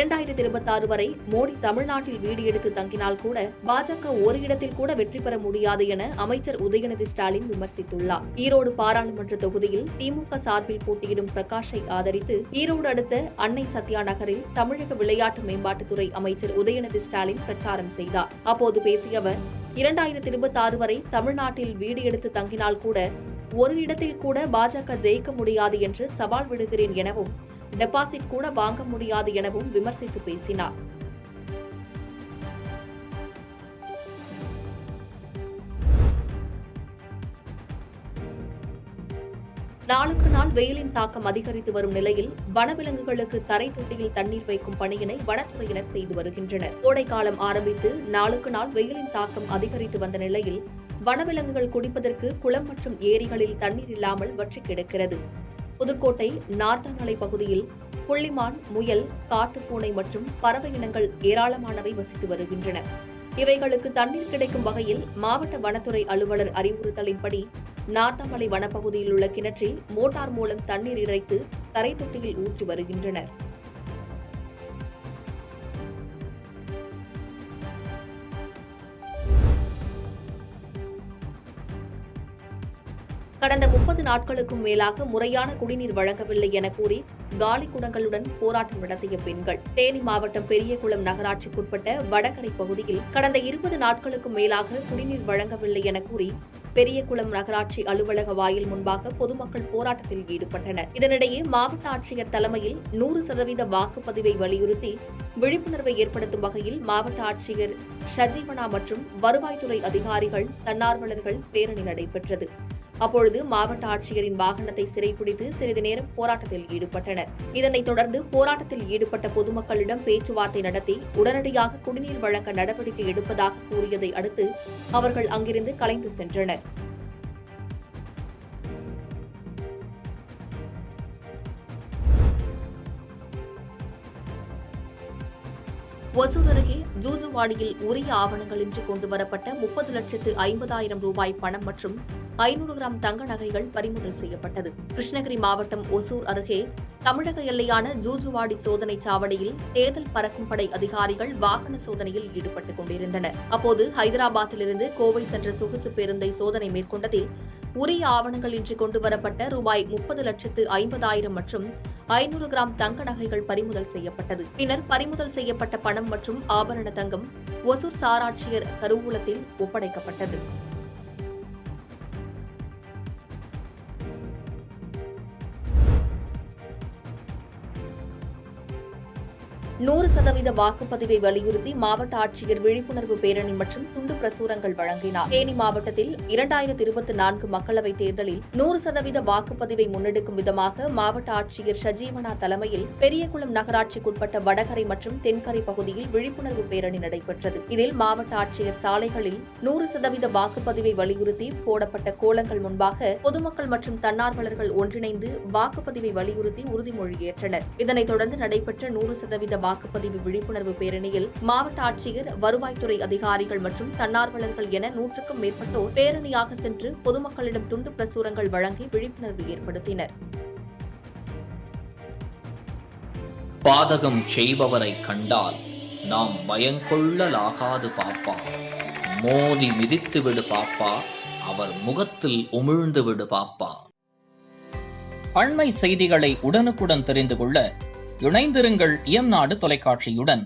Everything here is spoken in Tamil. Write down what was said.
2026 வரை மோடி தமிழ்நாட்டில் வீடு எடுத்து தங்கினால் கூட பாஜக ஒரு இடத்தில் கூட வெற்றி பெற முடியாது என அமைச்சர் உதயநிதி ஸ்டாலின் விமர்சித்துள்ளார். ஈரோடு பாராளுமன்ற தொகுதியில் திமுக சார்பில் போட்டியிடும் பிரகாஷை ஆதரித்து ஈரோடு அடுத்த அன்னை சத்யா நகரில் தமிழக விளையாட்டு மேம்பாட்டுத்துறை அமைச்சர் உதயநிதி ஸ்டாலின் பிரச்சாரம் செய்தார். அப்போது பேசிய அவர், 2026 வரை தமிழ்நாட்டில் வீடு எடுத்து தங்கினால் கூட ஒரு இடத்தில் கூட பாஜக ஜெயிக்க முடியாது என்று சவால் விடுகிறேன் எனவும், டெபாசிட் கூட வாங்க முடியாது எனவும் விமர்சித்து பேசினார். நாளுக்கு நாள் வெயிலின் தாக்கம் அதிகரித்து வரும் நிலையில் வனவிலங்குகளுக்கு தரை தொட்டியில் தண்ணீர் வைக்கும் பணியினை வனத்துறையினர் செய்து வருகின்றனர். கோடைக்காலம் ஆரம்பித்து நாளுக்கு நாள் வெயிலின் தாக்கம் அதிகரித்து வந்த நிலையில் வனவிலங்குகள் குடிப்பதற்கு குளம் மற்றும் ஏரிகளில் தண்ணீர் இல்லாமல் வற்றி கிடக்கிறது. புதுக்கோட்டை நார்த்தாமலை பகுதியில் புள்ளிமான், முயல், காட்டுப்பூனை மற்றும் பறவை இனங்கள் ஏராளமானவை வசித்து வருகின்றன. இவைகளுக்கு தண்ணீர் கிடைக்கும் வகையில் மாவட்ட வனத்துறை அலுவலர் அறிவுறுத்தலின்படி நார்த்தாமலை வனப்பகுதியில் உள்ள கிணற்றில் மோட்டார் மூலம் தண்ணீர் இறைத்து தரை தொட்டியில் ஊற்றி வருகின்றனர். கடந்த 30 நாட்களுக்கும் மேலாக முறையான குடிநீர் வழங்கவில்லை என கூறி காலி குடங்களுடன் போராட்டம் நடத்திய பெண்கள். தேனி மாவட்டம் பெரியகுளம் நகராட்சிக்குட்பட்ட வடகரை பகுதியில் கடந்த 20 நாட்களுக்கும் மேலாக குடிநீர் வழங்கவில்லை என கூறி பெரியகுளம் நகராட்சி அலுவலக வாயில் முன்பாக பொதுமக்கள் போராட்டத்தில் ஈடுபட்டனர். இதனிடையே மாவட்ட ஆட்சியர் தலைமையில் 100% வாக்குப்பதிவை வலியுறுத்தி விழிப்புணர்வை ஏற்படுத்தும் வகையில் மாவட்ட ஆட்சியர் ஷஜீவனா மற்றும் வருவாய்த்துறை அதிகாரிகள், தன்னார்வலர்கள் பேரணி நடைபெற்றது. அப்பொழுது மாவட்ட ஆட்சியரின் வாகனத்தை சிறைப்பிடித்து சிறிது நேரம் போராட்டத்தில் ஈடுபட்டனர். இதனைத் தொடர்ந்து போராட்டத்தில் ஈடுபட்ட பொதுமக்களிடம் பேச்சுவார்த்தை நடத்தி உடனடியாக குடிநீர் வழங்க நடவடிக்கை எடுப்பதாக கூறியதை அடுத்து அவர்கள் அங்கிருந்து கலைந்து சென்றனர். ஒசூர் அருகே ஜூஜுவாடியில் உரிய ஆவணங்களின்றி கொண்டுவரப்பட்ட 30,50,000 ரூபாய் பணம் மற்றும் 500 கிராம் தங்க நகைகள் பறிமுதல் செய்யப்பட்டது. கிருஷ்ணகிரி மாவட்டம் ஒசூர் அருகே தமிழக எல்லையான ஜூஜுவாடி சோதனை சாவடியில் தேர்தல் பறக்கும் படை அதிகாரிகள் வாகன சோதனையில் ஈடுபட்டுக் கொண்டிருந்தனர். அப்போது ஹைதராபாத்திலிருந்து கோவை சென்ற சொகுசு பேருந்தை சோதனை மேற்கொண்டதில் உரிய ஆவணங்கள் இன்றி கொண்டுவரப்பட்ட ரூபாய் 30,50,000 மற்றும் 500 கிராம் தங்க நகைகள் பறிமுதல் செய்யப்பட்டது. பின்னர் பறிமுதல் செய்யப்பட்ட பணம் மற்றும் ஆபரண தங்கம் ஒசூர் சாராட்சியர் கருவூலத்தில் ஒப்படைக்கப்பட்டது. 100% வாக்குப்பதிவை வலியுறுத்தி மாவட்ட ஆட்சியர் விழிப்புணர்வு பேரணி மற்றும் துண்டு பிரசுரங்கள் வழங்கினார். தேனி மாவட்டத்தில் 2024 மக்களவைத் தேர்தலில் 100% வாக்குப்பதிவை முன்னெடுக்கும் விதமாக மாவட்ட ஆட்சியர் ஷஜீவனா தலைமையில் பெரியகுளம் நகராட்சிக்குட்பட்ட வடகரை மற்றும் தென்கரை பகுதியில் விழிப்புணர்வு பேரணி நடைபெற்றது. இதில் மாவட்ட ஆட்சியர் சாலைகளில் 100% வாக்குப்பதிவை வலியுறுத்தி போடப்பட்ட கோலங்கள் முன்பாக பொதுமக்கள் மற்றும் தன்னார்வலர்கள் ஒன்றிணைந்து வாக்குப்பதிவை வலியுறுத்தி உறுதிமொழி ஏற்றனர். இதனைத் தொடர்ந்து நடைபெற்ற 100% வாக்குப்பதிவு விழிப்புணர்வு பேரணியில் மாவட்ட ஆட்சியர், வருவாய்த்துறை அதிகாரிகள் மற்றும் தன்னார்வலர்கள் என 100க்கும் மேற்பட்டோர் பேரணியாக சென்று பொதுமக்களிடம் துண்டு பிரசுரங்கள் வழங்கி விழிப்புணர்வு ஏற்படுத்தினர். பாதகம் செய்பவரை கண்டால் நாம் பயங்கொள்ளலாகாது பாப்பா, மோதி மிதித்து விடு பாப்பா, அவர் முகத்தில் உமிழ்ந்து விடு பாப்பா. அண்மை செய்திகளை உடனுக்குடன் தெரிந்து கொள்ள இணைந்திருங்கள் எம் நாடு தொலைக்காட்சியுடன்.